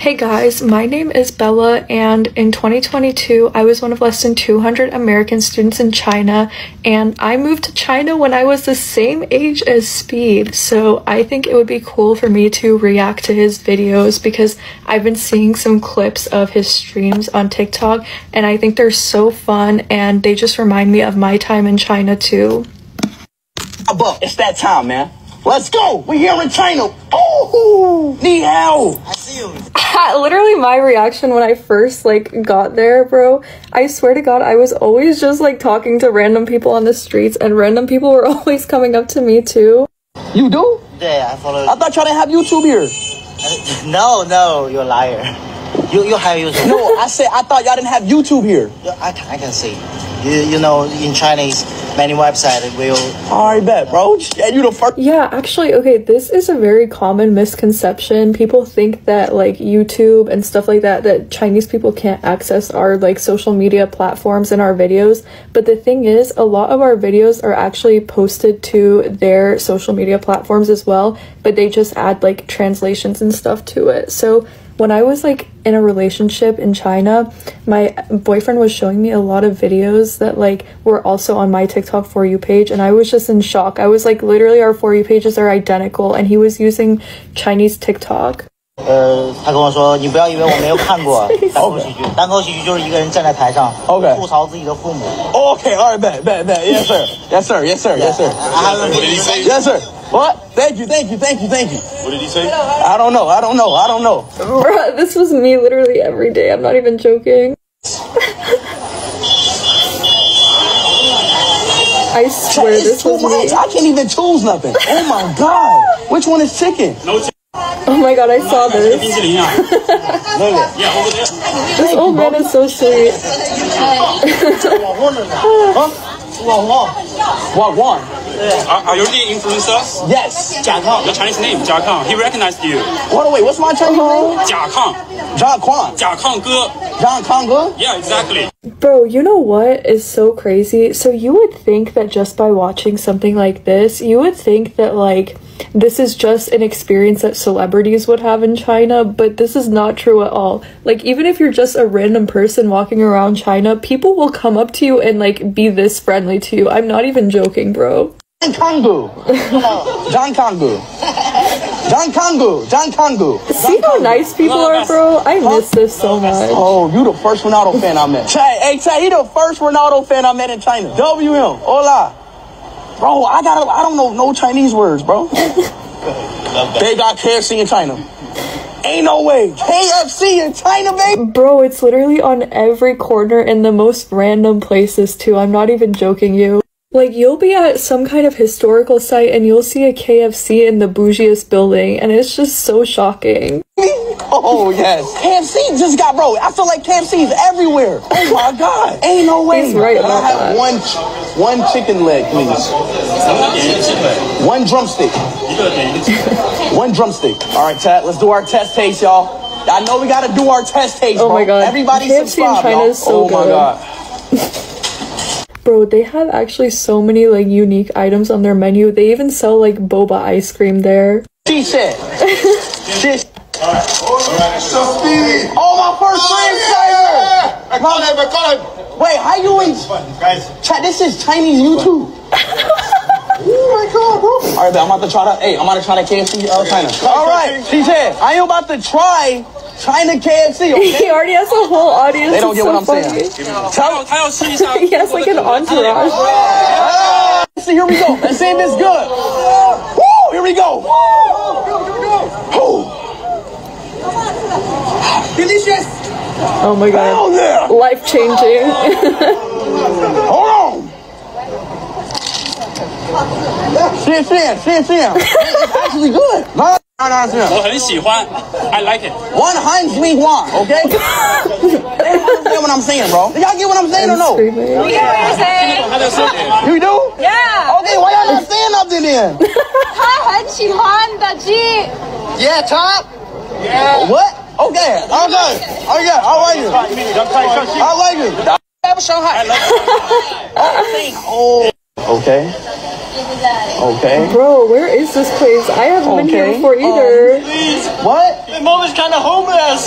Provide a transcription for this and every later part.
Hey guys, my name is Bella, and in 2022, I was one of less than 200 American students in China, and I moved to China when I was the same age as Speed, so I think it would be cool for me to react to his videos because I've been seeing some clips of his streams on TikTok, and I think they're so fun, and they just remind me of my time in China too. It's that time, man. Let's go! We're here in China! Oh! Ni hao! I see you. Literally my reaction when I first got there, bro, I swear to God, I was always just talking to random people on the streets, and random people were always coming up to me too. You do? Yeah, I follow. I thought y'all didn't have YouTube here. No, you're a liar. You have YouTube. No, I said I thought y'all didn't have YouTube here. I can see. You know, in Chinese, many websites will. Alright, bet, bro. Yeah, you the first. Yeah, actually, okay, this is a very common misconception. People think that YouTube and stuff like that, that Chinese people can't access our social media platforms and our videos. But the thing is, a lot of our videos are actually posted to their social media platforms as well, but they just add translations and stuff to it. So when I was in a relationship in China, my boyfriend was showing me a lot of videos that were also on my TikTok For You page, and I was just in shock. I was literally our For You pages are identical, and he was using Chinese TikTok. 他跟我说，你不要以为我没有看过单口喜剧。单口喜剧就是一个人站在台上， Okay. 吐槽自己的父母。Okay, alright, bet. Yes, sir. Yes, sir. Yes, sir. Yes, sir. What did he say? Yes, sir. What? Thank you. What did he say? I don't know. Bruh, this was me literally every day. I'm not even joking. I swear this was me. I can't even choose nothing. Oh my god. Which one is chicken? No chicken. Oh my god, I saw this. Yeah, over there. This old man is so sweet. Wagwan. Are you really influencer? Yes. Your Chinese name, Jia Kang. He recognized you. Wait, what's my Chinese name? Jia Kang. John Kwan. Jia Kang哥. John Kwan. Yeah, exactly. Bro, you know what is so crazy? So you would think that just by watching something like this, you would think that this is just an experience that celebrities would have in China, but this is not true at all. Even if you're just a random person walking around China, people will come up to you and be this friendly to you. I'm not even joking, bro. John Kongu. See how nice people are, bro? I miss this so much. Oh, you the first Ronaldo fan I met. Hey, he the first Ronaldo fan I met in China. WM. Hola. Bro, I don't know no Chinese words, bro. They got KFC in China. Ain't no way. KFC in China, baby. Bro, it's literally on every corner in the most random places too. I'm not even joking you. You'll be at some kind of historical site and you'll see a KFC in the bougiest building, and it's just so shocking. Oh, yes. KFC just got, bro, I feel like KFC is everywhere. Oh, my God. Ain't no way. He's right about that. One chicken leg, please. One drumstick. One drumstick. All right, chat, let's do our test taste, y'all. I know we got to do our test taste, bro. Oh, my God. Everybody KFC subscribe, in China y'all. is so good. Oh, my God. Bro, they have actually so many unique items on their menu. They even sell boba ice cream there. She said. Alright. So speedy. Oh, my first friend, I call him. Wait, how you in? Guys. Chat, this is Chinese YouTube. Oh my god, bro. Alright, I'm about to try that KFC China. Alright, she said, I am about to try China KFC, okay? He already has a whole audience. They don't it's get so what I'm funny. saying. He has an entourage. Let's see, here we go. Let's see if it's good. Woo, here we go. Woo. Delicious. Oh my god. Hell yeah. Life changing. Hold on. It's actually good.我很喜欢 I like it. One Heinz Lee Wan, okay? They understand what I'm saying, bro. Y'all get what I'm saying or no? Screaming. We get what you're saying. You do? Yeah. Okay, why y'all not saying nothing then? 他很喜欢的鸡。 Yeah, top. Yeah. What? Okay. I like you. I like you. Oh. Okay. Okay. Bro, where is this place? I haven't been here before either. What? My mom is kind of homeless.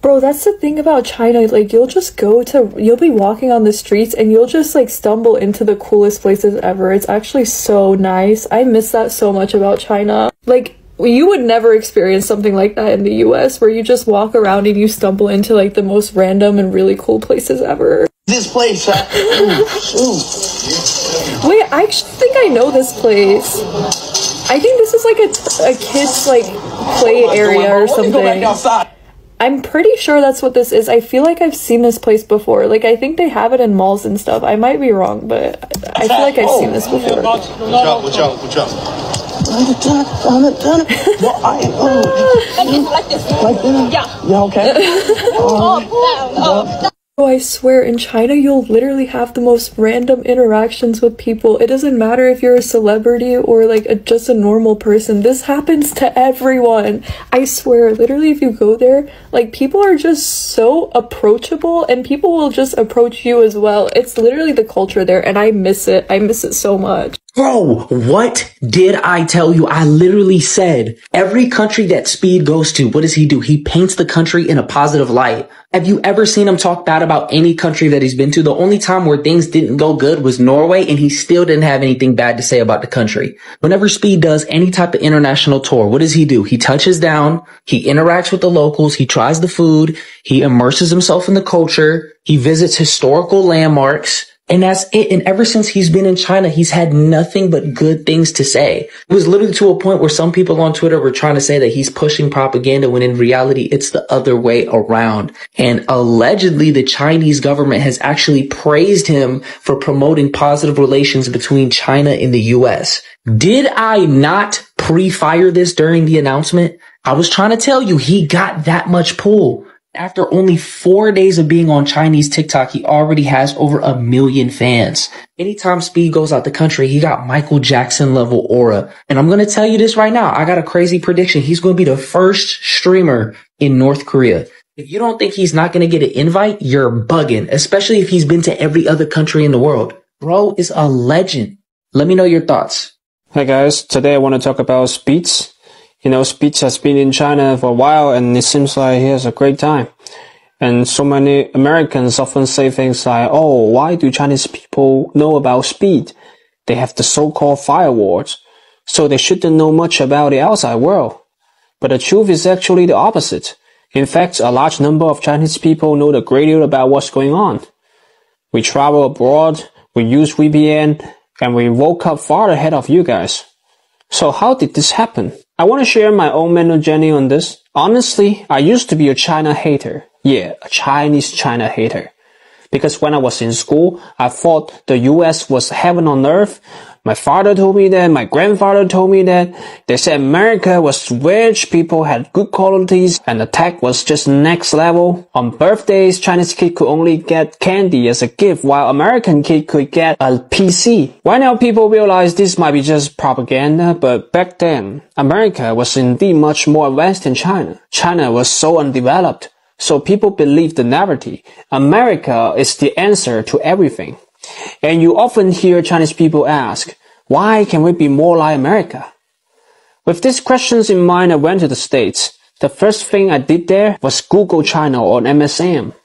Bro, that's the thing about China. Like, you'll be walking on the streets and you'll just like stumble into the coolest places ever. It's actually so nice. I miss that so much about China. Like, you would never experience something like that in the US, where you just walk around and you stumble into like the most random and really cool places ever. This place. Wait, I actually think I know this place. I think this is like a kid's like play area or something. I'm pretty sure that's what this is. I feel like I've seen this place before. Like, I think they have it in malls and stuff. I might be wrong, but I feel like I've seen this before. Watch out. Yeah, okay. Oh, I swear, in China, you'll literally have the most random interactions with people. It doesn't matter if you're a celebrity or like just a normal person. This happens to everyone. I swear, literally, if you go there, like, people are just so approachable and people will just approach you as well. It's literally the culture there, and I miss it. I miss it so much. Bro, what did I tell you? I literally said every country that Speed goes to, what does he do? He paints the country in a positive light. Have you ever seen him talk bad about any country that he's been to? The only time where things didn't go good was Norway, and he still didn't have anything bad to say about the country. Whenever Speed does any type of international tour, what does he do? He touches down, he interacts with the locals, he tries the food, he immerses himself in the culture, he visits historical landmarks. And that's it. And ever since he's been in China, he's had nothing but good things to say. It was literally to a point where some people on Twitter were trying to say that he's pushing propaganda, when in reality, it's the other way around. And allegedly, the Chinese government has actually praised him for promoting positive relations between China and the US. Did I not pre-fire this during the announcement? I was trying to tell you, he got that much pull. After only 4 days of being on Chinese TikTok, he already has over 1 million fans. Anytime Speed goes out the country, he got Michael Jackson level aura. And I'm going to tell you this right now. I got a crazy prediction. He's going to be the first streamer in North Korea. If you don't think he's not going to get an invite, you're bugging, especially if he's been to every other country in the world. Bro is a legend. Let me know your thoughts. Hey guys, today I want to talk about Speeds. You know, Speeds has been in China for a while, and it seems like he has a great time. And so many Americans often say things like, oh, why do Chinese people know about Speed? They have the so-called firewalls, so they shouldn't know much about the outside world. But the truth is actually the opposite. In fact, a large number of Chinese people know a great deal about what's going on. We travel abroad, we use VPN, and we woke up far ahead of you guys. So how did this happen? I want to share my own mental journey on this. Honestly, I used to be a China hater. Yeah, a Chinese China hater. Because when I was in school, I thought the US was heaven on earth. My father told me that, my grandfather told me that. They said America was rich, people had good qualities, and the tech was just next level. On birthdays, Chinese kid could only get candy as a gift, while American kid could get a PC. Why now people realize this might be just propaganda, but back then, America was indeed much more advanced than China. China was so undeveloped. So people believed the narrative. America is the answer to everything. And you often hear Chinese people ask, why can we be more like America? With these questions in mind, I went to the States. The first thing I did there was Google China on MSN.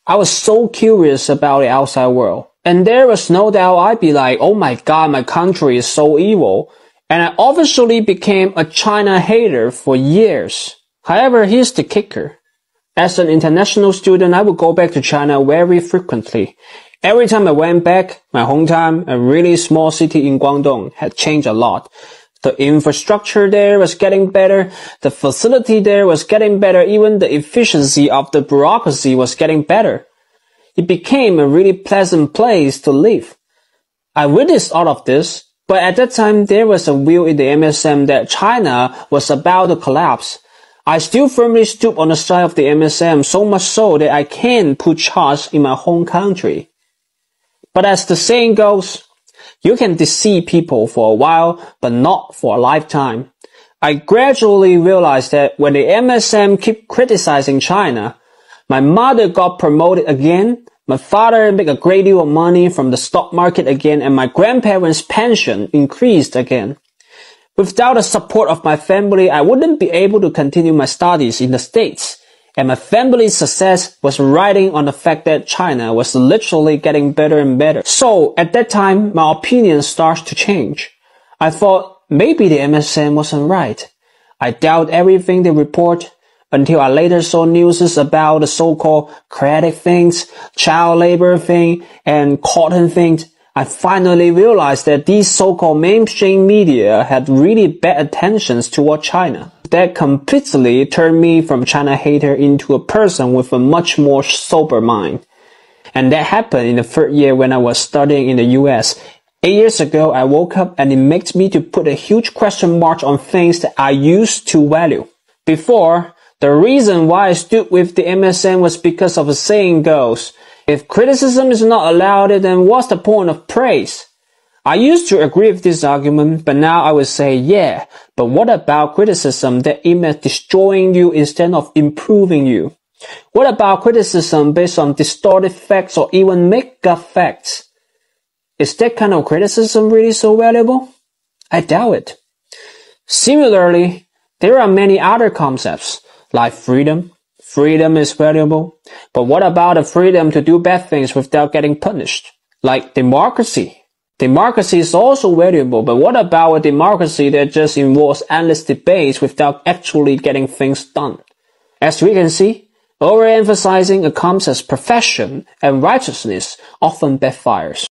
I was so curious about the outside world. And there was no doubt I'd be like, oh my God, my country is so evil. And I officially became a China hater for years. However, here's the kicker. As an international student, I would go back to China very frequently. Every time I went back, my hometown, a really small city in Guangdong, had changed a lot. The infrastructure there was getting better, the facility there was getting better, even the efficiency of the bureaucracy was getting better. It became a really pleasant place to live. I witnessed all of this, but at that time there was a view in the MSM that China was about to collapse. I still firmly stood on the side of the MSM, so much so that I can't put charge in my home country. But as the saying goes, you can deceive people for a while, but not for a lifetime. I gradually realized that when the MSM kept criticizing China, my mother got promoted again, My father made a great deal of money from the stock market again, and my grandparents' pension increased again. Without the support of my family, I wouldn't be able to continue my studies in the States. And my family's success was riding on the fact that China was literally getting better and better. So at that time, my opinion starts to change. I thought maybe the MSN wasn't right. I doubt everything they report until I later saw news about the so-called credit things, child labor thing, and cotton things. I finally realized that these so-called mainstream media had really bad intentions toward China. That completely turned me from China hater into a person with a much more sober mind. And that happened in the third year when I was studying in the US. 8 years ago, I woke up and it makes me to put a huge question mark on things that I used to value. Before, the reason why I stood with the MSN was because of a saying goes, if criticism is not allowed, then what's the point of praise? I used to agree with this argument, but now I would say, yeah, but what about criticism that aims at destroying you instead of improving you? What about criticism based on distorted facts or even make-up facts? Is that kind of criticism really so valuable? I doubt it. Similarly, there are many other concepts, like freedom. Freedom is valuable, but what about the freedom to do bad things without getting punished? Like democracy. Democracy is also valuable, but what about a democracy that just involves endless debates without actually getting things done? As we can see, overemphasizing a concept's perfection and righteousness often backfires.